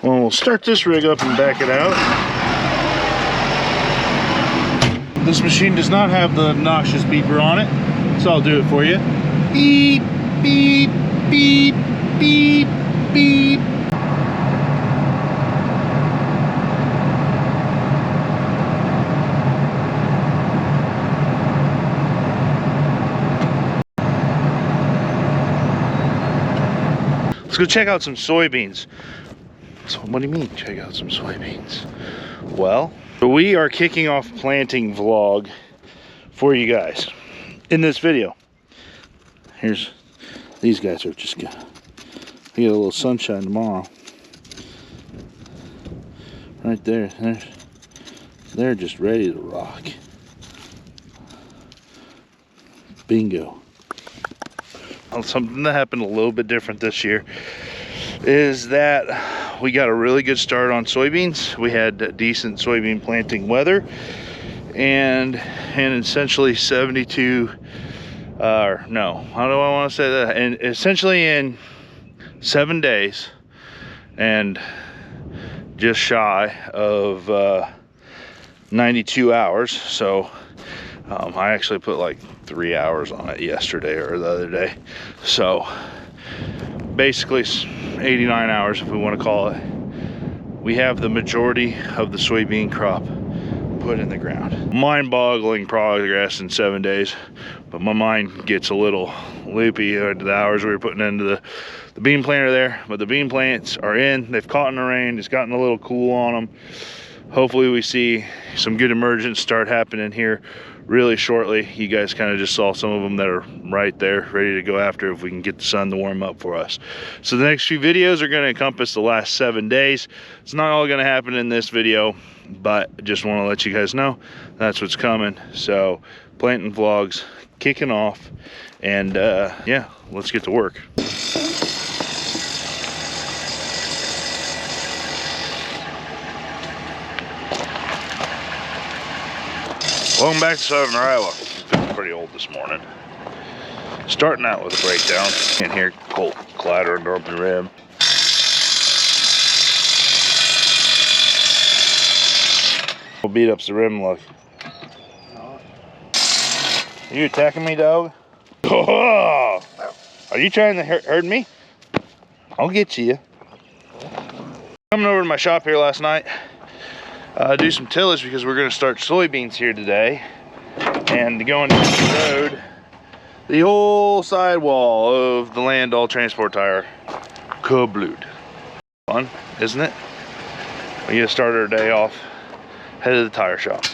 Well, we'll start this rig up and back it out. This machine does not have the obnoxious beeper on it, so I'll do it for you. Beep, beep, beep, beep, beep. Let's go check out some soybeans. So what do you mean, check out some soybeans? Well, we are kicking off planting vlog for you guys in this video. Here's, these guys are just gonna get a little sunshine tomorrow. Right there, they're just ready to rock. Bingo. Something that happened a little bit different this year is that we got a really good start on soybeans. We had decent soybean planting weather, and essentially 72 no, how do I want to say that, and essentially in 7 days and just shy of 92 hours. So I actually put like 3 hours on it yesterday or the other day, so basically 89 hours if we want to call it. We have the majority of the soybean crop put in the ground. Mind-boggling progress in 7 days, but my mind gets a little loopy into the hours we were putting into the bean planter there. But the bean plants are in, they've caught in the rain, it's gotten a little cool on them. Hopefully we see some good emergence start happening here really shortly. You guys kind of just saw some of them that are right there ready to go after if we can get the sun to warm up for us. So the next few videos are going to encompass the last 7 days. It's not all going to happen in this video, but I just want to let you guys know that's what's coming. So planting vlogs kicking off, and yeah, let's get to work. Welcome back to Southern Iowa. Feeling pretty old this morning. Starting out with a breakdown. And here, Colt clattering over the rim. We'll beat up the rim, look. Are you attacking me, dog? Oh, are you trying to hurt me? I'll get you. Coming over to my shop here last night. Do some tillage because we're going to start soybeans here today, and going down the road, the whole sidewall of the land all transport tire kablood. Fun, isn't it? We get to start our day off, head to the tire shop.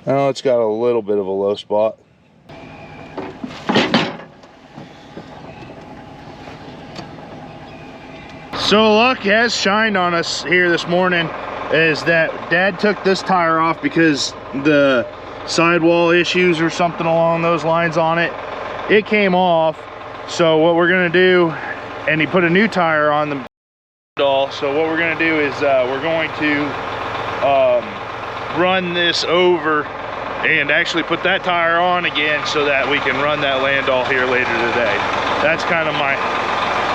Oh, it's got a little bit of a low spot. So luck has shined on us here this morning, is that Dad took this tire off because the sidewall issues or something along those lines on it. It came off. So what we're gonna do, and he put a new tire on the doll. So what we're gonna do is we're going to run this over and actually put that tire on again so that we can run that Landau here later today. That's kind of my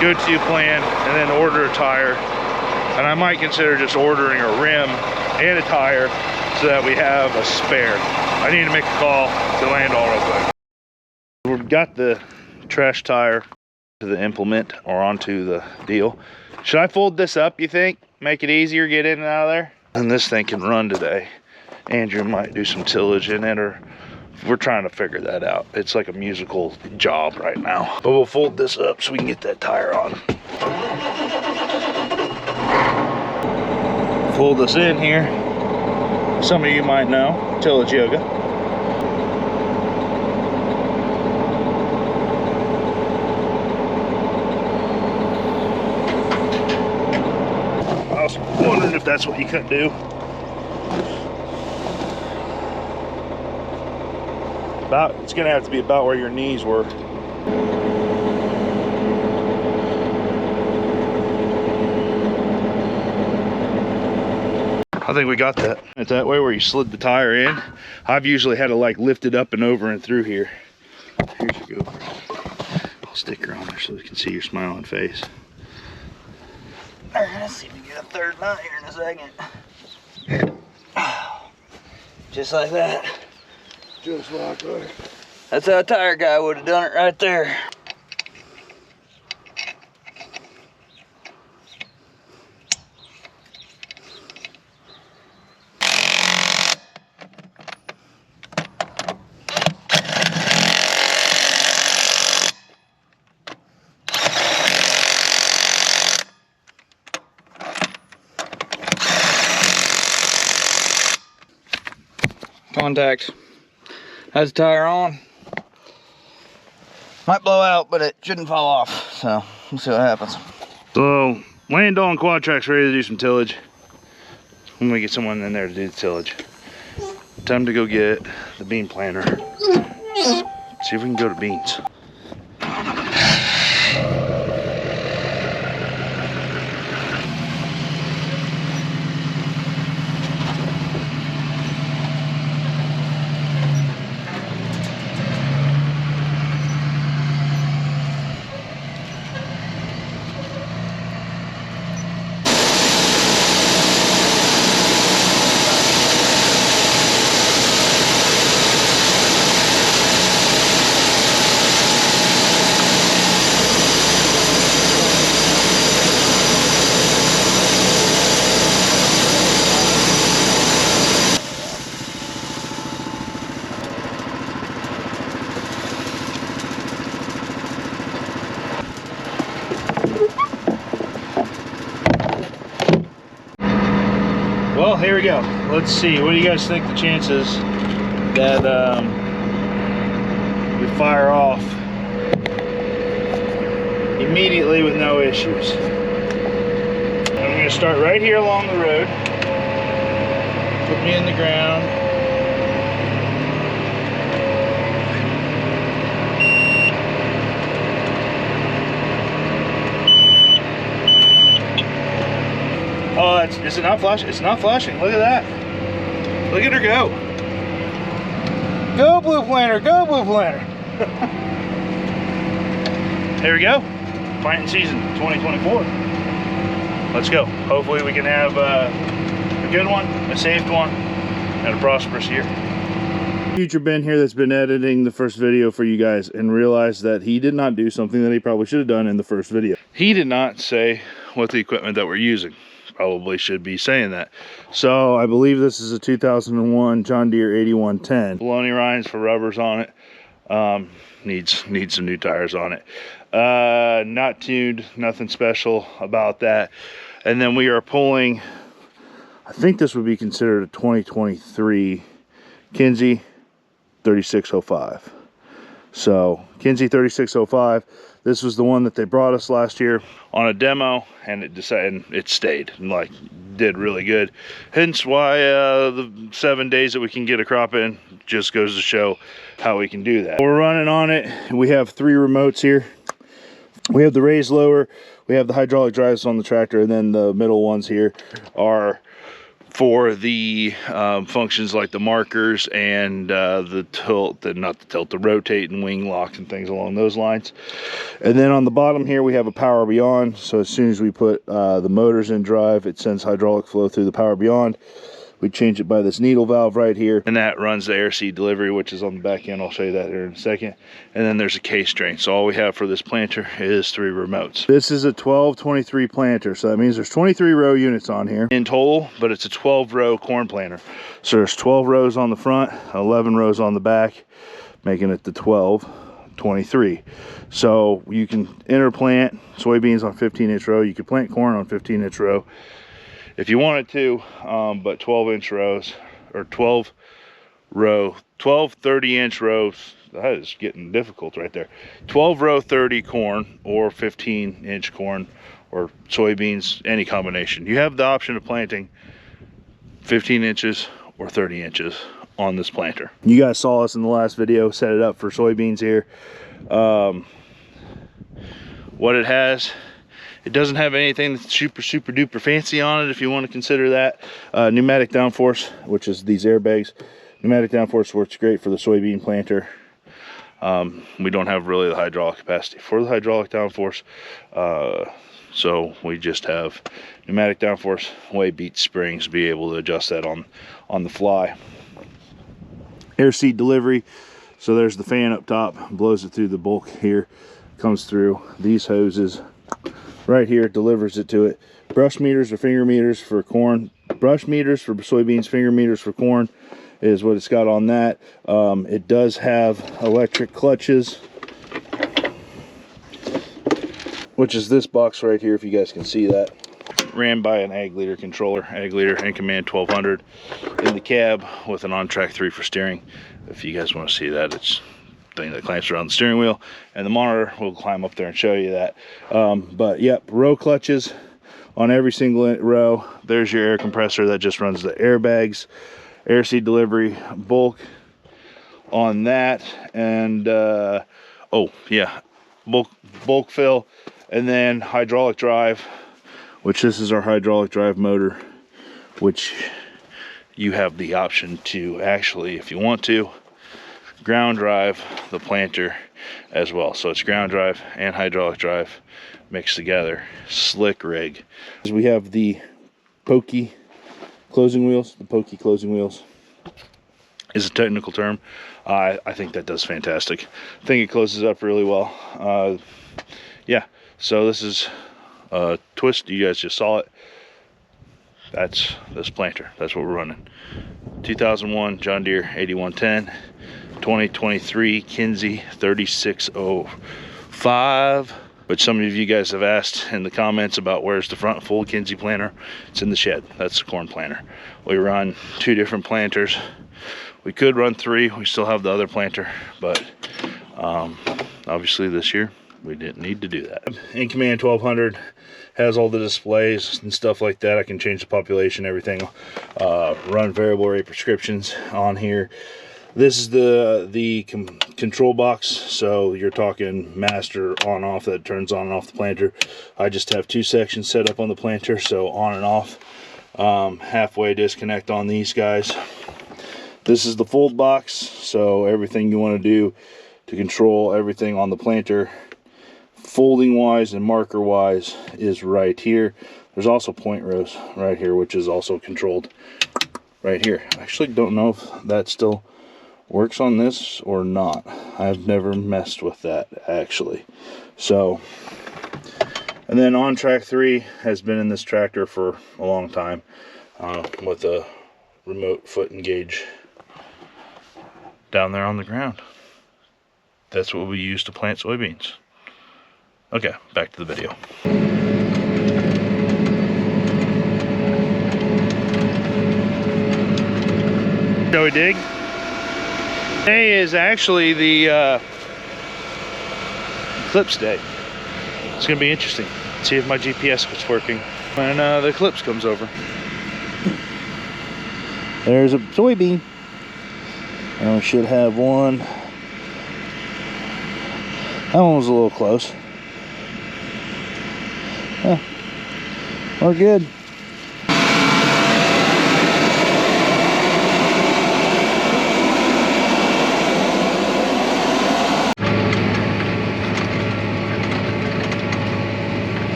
go-to plan, and then order a tire. And I might consider just ordering a rim and a tire so that we have a spare. I need to make a call to Landau real quick. We've got the trash tire to the implement or onto the deal. Should I fold this up, you think? Make it easier, get in and out of there? And this thing can run today. Andrew might do some tillage in it, or we're trying to figure that out. It's like a musical job right now. But we'll fold this up so we can get that tire on. Fold this in here. Some of you might know, tillage yoga. I was wondering if that's what you couldn't do. It's gonna have to be about where your knees were. I think we got that. It's that way where you slid the tire in. I've usually had to like lift it up and over and through here. Here's your GoPro. I'll stick her on there so we can see your smiling face. Alright, let's see if we get a third nut here in a second. Just like that. Just like that. That's how a tire guy would have done it right there. Contact. Has the tire on. Might blow out, but it shouldn't fall off. So we'll see what happens. So Landau and quad tracks ready to do some tillage. I'm gonna get someone in there to do the tillage. Time to go get the bean planter. See if we can go to beans. Well, here we go. Let's see. What do you guys think the chances that we fire off immediately with no issues? I'm going to start right here along the road. Put me in the ground. Oh, is it not flashing? It's not flashing. Look at that. Look at her go. Go, Blue Planter. Go, Blue Planter. Here we go. Planting season 2024. Let's go. Hopefully we can have a good one, a safe one, and a prosperous year. Future Ben here that's been editing the first video for you guys and realized that he did not do something that he probably should have done in the first video. He did not say what the equipment that we're using. Probably should be saying that. So I believe this is a 2001 John Deere 8110. Baloney rinds for rubbers on it. Needs some new tires on it. Not tuned, nothing special about that. And then we are pulling, I think this would be considered a 2023 Kinsey 3605. So Kinsey 3605. This was the one that they brought us last year on a demo, and it stayed and like did really good. Hence why the 7 days that we can get a crop in just goes to show how we can do that. We're running on it. We have 3 remotes here. We have the raised lower, we have the hydraulic drives on the tractor, and then the middle ones here are for the functions like the markers and the tilt, the rotate and wing locks and things along those lines. And then on the bottom here we have a power beyond, so as soon as we put the motors in drive, it sends hydraulic flow through the power beyond. We change it by this needle valve right here, and that runs the air seed delivery, which is on the back end. I'll show you that here in a second. And then there's a case drain. So all we have for this planter is 3 remotes. This is a 1223 planter, so that means there's 23 row units on here in total, but it's a 12 row corn planter. So there's 12 rows on the front, 11 rows on the back, making it the 1223. So you can interplant soybeans on 15-inch row. You could plant corn on 15-inch row if you wanted to, but 12-inch rows, or 12 30-inch rows, that is getting difficult right there. 12 row 30 corn, or 15-inch corn, or soybeans, any combination. You have the option of planting 15 inches or 30 inches on this planter. You guys saw us in the last video set it up for soybeans here. What it has, it doesn't have anything that's super duper fancy on it, if you want to consider that. Pneumatic downforce, which is these airbags. Pneumatic downforce works great for the soybean planter. We don't have really the hydraulic capacity for the hydraulic downforce. So we just have pneumatic downforce way beats springs to be able to adjust that on the fly. Air seed delivery. So there's the fan up top, blows it through the bulk here, comes through these hoses right here, delivers it to it. Brush meters or finger meters for corn. Brush meters for soybeans, finger meters for corn is what it's got on that. It does have electric clutches, which is this box right here, if you guys can see that. Ran by an ag leader controller, ag leader and command 1200 in the cab with an on-track 3 for steering. If you guys want to see that, it's the thing that clamps around the steering wheel, and the monitor will climb up there and show you that. But yep, row clutches on every single row. There's your air compressor that just runs the airbags, air seed delivery, bulk on that, and oh yeah, bulk fill, and then hydraulic drive, which this is our hydraulic drive motor, which you have the option to actually, if you want to, ground drive the planter as well. So it's ground drive and hydraulic drive mixed together. Slick rig. We have the pokey closing wheels. The pokey closing wheels is a technical term. I think that does fantastic. I think it closes up really well. Yeah, so this is a twist. You guys just saw it. That's this planter. That's what we're running. 2001 John Deere 8110, 2023 Kinsey 3605. Which some of you guys have asked in the comments about where's the front full Kinsey planter. It's in the shed. That's the corn planter. We run 2 different planters. We could run 3. We still have the other planter, but obviously this year we didn't need to do that. In command 1200 has all the displays and stuff like that. I can change the population, everything. Run variable rate prescriptions on here. This is the control box, so you're talking master on off that turns on and off the planter. I just have 2 sections set up on the planter, so on and off. Halfway disconnect on these guys. This is the fold box, so everything you want to do to control everything on the planter, folding wise and marker wise, is right here. There's also point rows right here, which is also controlled right here. I actually don't know if that still works on this or not. I've never messed with that actually. So, and then on track 3 has been in this tractor for a long time, with a remote foot engage down there on the ground. That's what we use to plant soybeans. Okay, back to the video. Shall we dig? Today is actually the Eclipse day. It's gonna be interesting. See if my GPS was working when the Eclipse comes over. There's a soybean. I should have one. That one was a little close. Huh. We're good.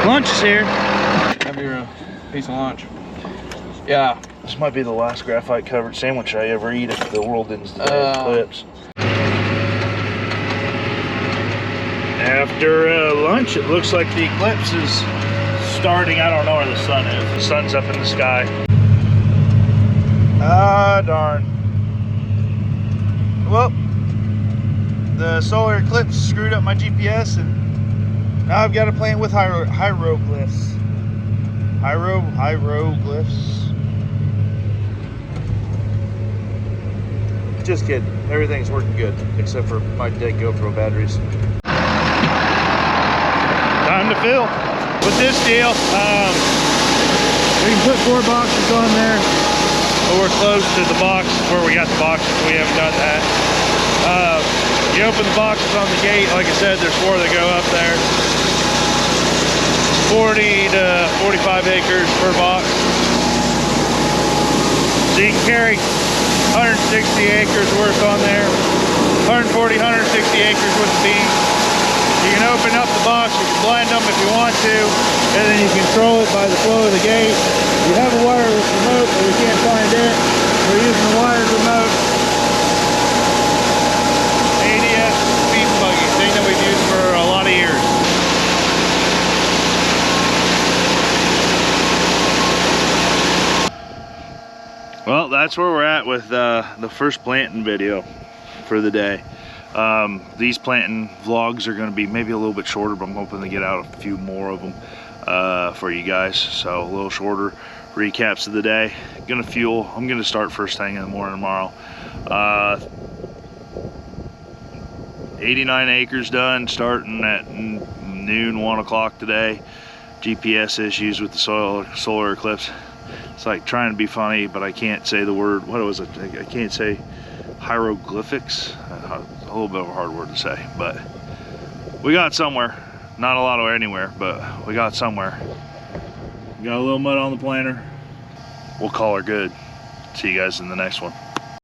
Lunch is here. Have your piece of lunch. Yeah. This might be the last graphite covered sandwich I ever eat if the world ends today. Eclipse. After lunch, it looks like the eclipse is starting. I don't know where the sun is. The sun's up in the sky. Ah, darn. Well, the solar eclipse screwed up my GPS, and now I've got to plant with hieroglyphs. Hieroglyphs. Just kidding. Everything's working good, except for my dead GoPro batteries. Time to fill. With this deal, we can put 4 boxes on there, but we're close to the box where we got the boxes. We haven't done that. You open the boxes on the gate. Like I said, there's 4 that go up there. 40 to 45 acres per box. So you can carry 160 acres worth on there, 140, 160 acres worth of beans. You can open up the box, you can blend them if you want to, and then you control it by the flow of the gate. You have a wireless remote, but we can't find it. We're using a wired remote. ADS beef buggy, thing that we've used for a lot of years. Well, that's where we're at with the first planting video for the day. These planting vlogs are going to be maybe a little bit shorter, but I'm hoping to get out a few more of them for you guys. So a little shorter recaps of the day. Gonna fuel. I'm gonna start first thing in the morning tomorrow. 89 acres done, starting at noon, 1 o'clock today. GPS issues with the solar eclipse. It's like trying to be funny, but I can't say the word. What was it? I can't say hieroglyphics. A little bit of a hard word to say, but we got somewhere. Not a lot of anywhere, but we got somewhere. Got a little mud on the planter. We'll call her good. See you guys in the next one.